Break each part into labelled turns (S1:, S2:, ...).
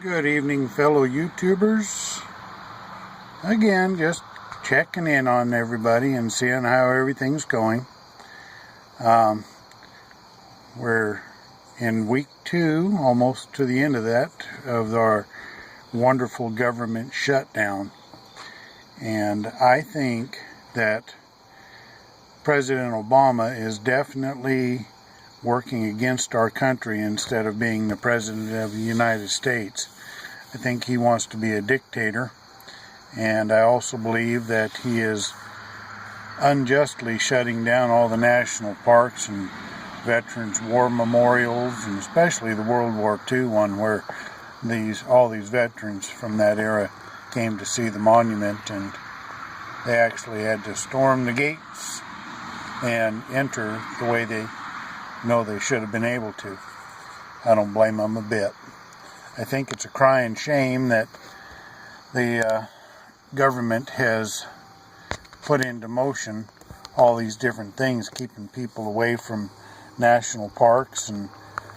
S1: Good evening, fellow YouTubers. Again, just checking in on everybody and seeing how everything's going. We're in week 2, almost to the end of that, of our wonderful government shutdown. And I think that President Obama is definitely working against our country instead of being the President of the United States. I think he wants to be a dictator, and I also believe that he is unjustly shutting down all the national parks and veterans war memorials, and especially the World War II one, where all these veterans from that era came to see the monument, and they actually had to storm the gates and enter the way they should have been able to. I don't blame them a bit. I think it's a crying shame that the government has put into motion all these different things, keeping people away from national parks and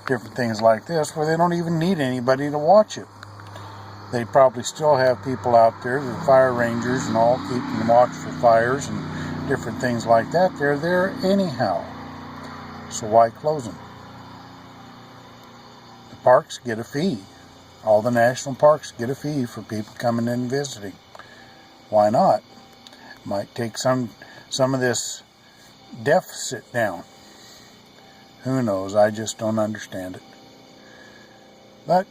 S1: different things like this, where they don't even need anybody to watch it. They probably still have people out there, the fire rangers and all, keeping watch for fires and different things like that. They're there anyhow. So why close them? The parks get a fee. All the national parks get a fee for people coming in and visiting. Why not? Might take some of this deficit down. Who knows? I just don't understand it. But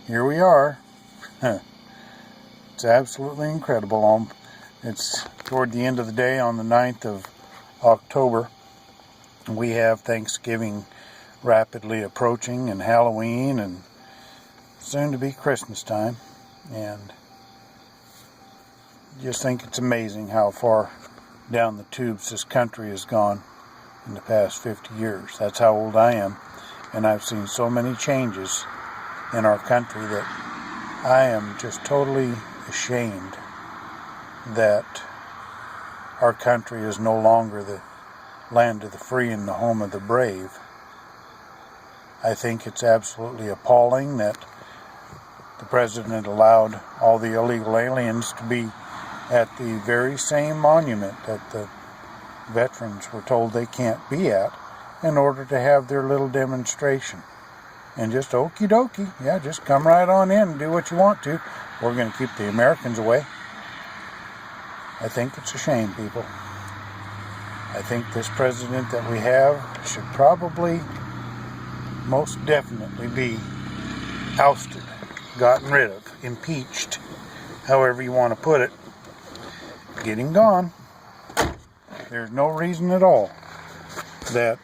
S1: here we are. It's absolutely incredible. It's toward the end of the day on the 9th of October. We have Thanksgiving rapidly approaching, and Halloween, and soon to be Christmas time. And just think it's amazing how far down the tubes this country has gone in the past 50 years. That's how old I am. And I've seen so many changes in our country that I am just totally ashamed that our country is no longer the land of the free and the home of the brave. I think it's absolutely appalling that the president allowed all the illegal aliens to be at the very same monument that the veterans were told they can't be at, in order to have their little demonstration. And just okie dokie, yeah, just come right on in and do what you want to. We're going to keep the Americans away. I think it's a shame, people. I think this president that we have should probably most definitely be ousted, gotten rid of, impeached, however you want to put it. Get him gone. There's no reason at all that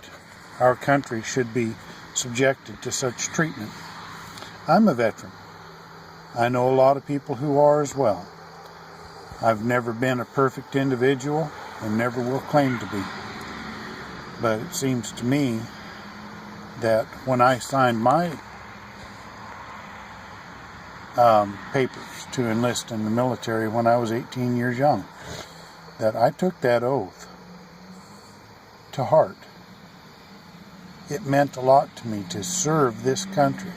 S1: our country should be subjected to such treatment. I'm a veteran. I know a lot of people who are as well. I've never been a perfect individual and never will claim to be. But it seems to me that when I signed my papers to enlist in the military when I was 18 years young, that I took that oath to heart. It meant a lot to me to serve this country.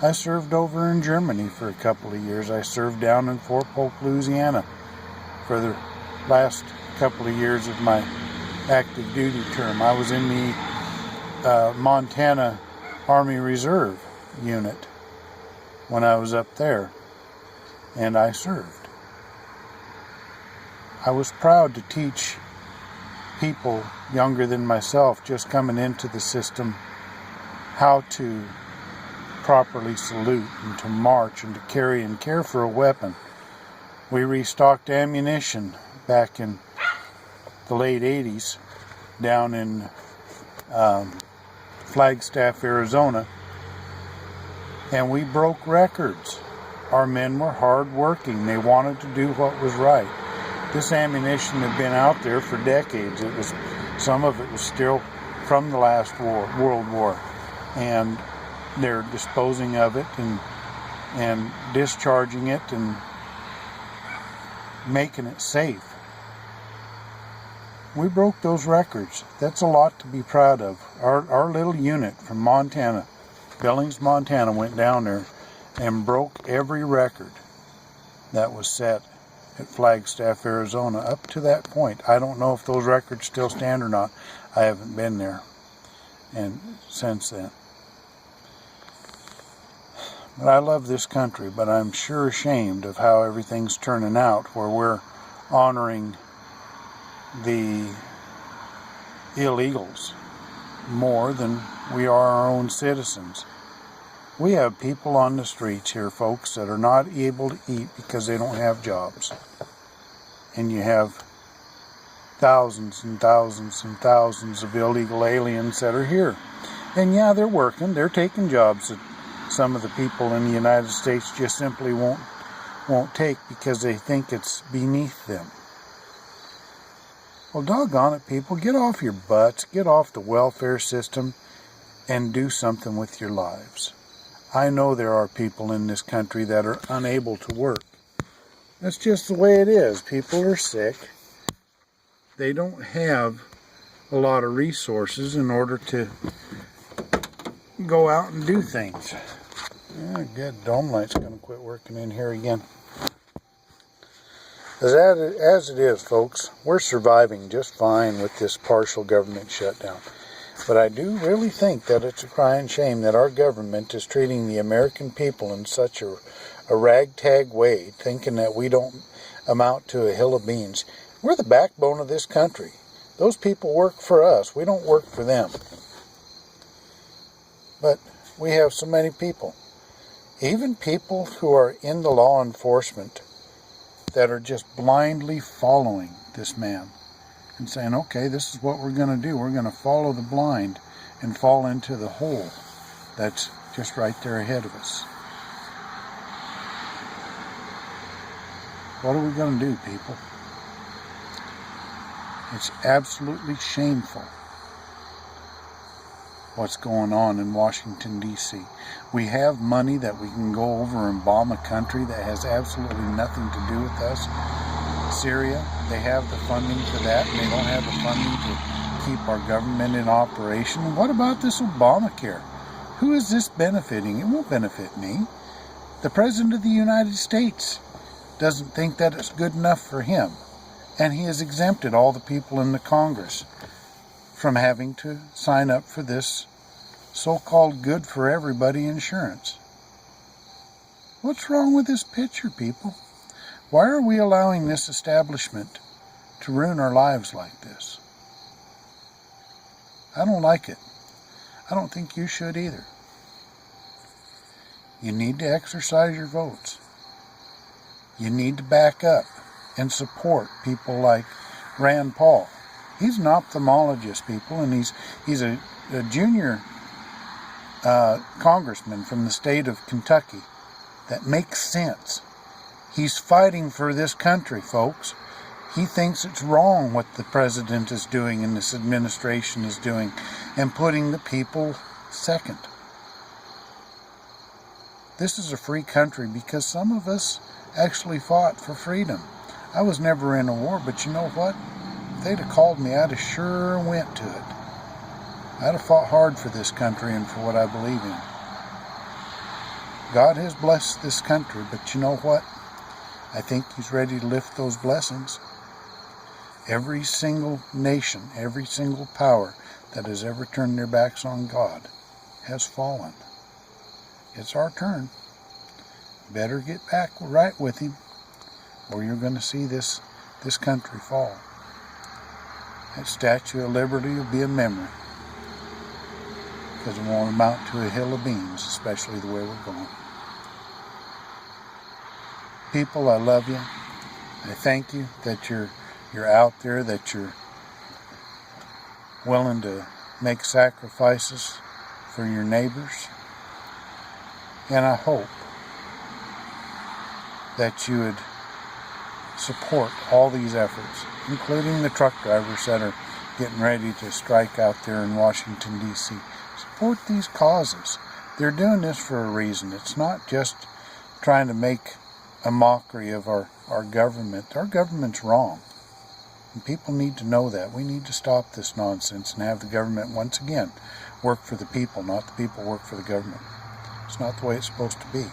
S1: I served over in Germany for a couple of years. I served down in Fort Polk, Louisiana for the last couple of years of my active duty term. I was in the Montana Army Reserve unit when I was up there, and I served. I was proud to teach people younger than myself, just coming into the system, how to properly salute and to march and to carry and care for a weapon. We restocked ammunition back in the late 80s down in Flagstaff, Arizona, and we broke records. Our men were hard working. They wanted to do what was right. This ammunition had been out there for decades. Some of it was still from the last World War, and they're disposing of it and discharging it and making it safe. We broke those records. That's a lot to be proud of. Our little unit from Montana, Billings, Montana, went down there and broke every record that was set at Flagstaff, Arizona up to that point. I don't know if those records still stand or not. I haven't been there and since then. But I love this country, but I'm sure ashamed of how everything's turning out, where we're honoring the illegals more than we are our own citizens. We have people on the streets here, folks, that are not able to eat because they don't have jobs. And you have thousands and thousands and thousands of illegal aliens that are here. And yeah, they're working, they're taking jobs that some of the people in the United States just simply won't take because they think it's beneath them. Well, doggone it, people, get off your butts, get off the welfare system, and do something with your lives. I know there are people in this country that are unable to work. That's just the way it is. People are sick. They don't have a lot of resources in order to go out and do things. Yeah, good. Dome light's going to quit working in here again. As it is, folks, we're surviving just fine with this partial government shutdown. But I do really think that it's a crying shame that our government is treating the American people in such a ragtag way, thinking that we don't amount to a hill of beans. We're the backbone of this country. Those people work for us. We don't work for them. But we have so many people, even people who are in the law enforcement, that are just blindly following this man and saying, okay, this is what we're going to do. We're going to follow the blind and fall into the hole that's just right there ahead of us. What are we going to do, people? It's absolutely shameful what's going on in Washington, D.C. We have money that we can go over and bomb a country that has absolutely nothing to do with us. Syria, they have the funding for that, and they don't have the funding to keep our government in operation. And what about this Obamacare? Who is this benefiting? It won't benefit me. The President of the United States doesn't think that it's good enough for him, and he has exempted all the people in the Congress from having to sign up for this so-called good for everybody insurance. What's wrong with this picture, people? Why are we allowing this establishment to ruin our lives like this? I don't like it. I don't think you should either. You need to exercise your votes. You need to back up and support people like Rand Paul. He's an ophthalmologist, people, and he's a junior congressman from the state of Kentucky. That makes sense. He's fighting for this country, folks. He thinks it's wrong what the president is doing and this administration is doing and putting the people second. This is a free country because some of us actually fought for freedom. I was never in a war, but you know what? If they'd have called me, I'd have sure went to it. I'd have fought hard for this country and for what I believe in. God has blessed this country, but you know what? I think He's ready to lift those blessings. Every single nation, every single power that has ever turned their backs on God has fallen. It's our turn. Better get back right with Him, or you're going to see this country fall. That Statue of Liberty will be a memory, because it won't amount to a hill of beans, especially the way we're going. People, I love you. I thank you that you're out there, that you're willing to make sacrifices for your neighbors. And I hope that you would support all these efforts, including the truck drivers that are getting ready to strike out there in Washington, D.C. Support these causes. They're doing this for a reason. It's not just trying to make a mockery of our government. Our government's wrong. And people need to know that. We need to stop this nonsense and have the government once again work for the people, not the people work for the government. It's not the way it's supposed to be.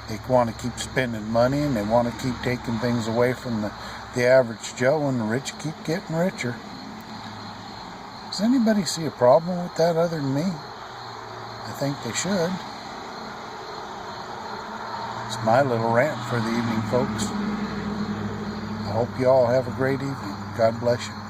S1: They want to keep spending money, and they want to keep taking things away from the average Joe, and the rich keep getting richer. Does anybody see a problem with that other than me? I think they should. It's my little rant for the evening, folks. I hope you all have a great evening. God bless you.